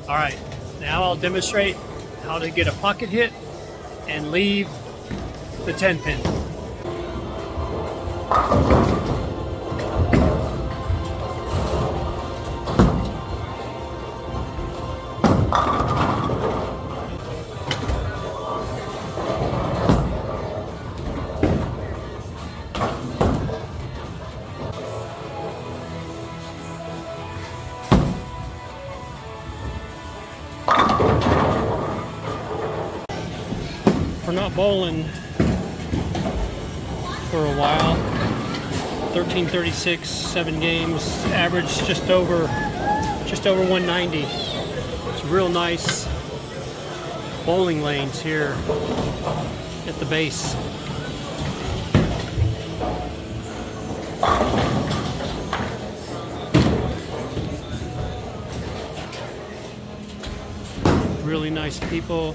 All right, now I'll demonstrate how to get a pocket hit and leave the 10 pin. We're not bowling for a while. 1336, 7 games, average just over 190. It's real nice bowling lanes here at the base. Really nice people.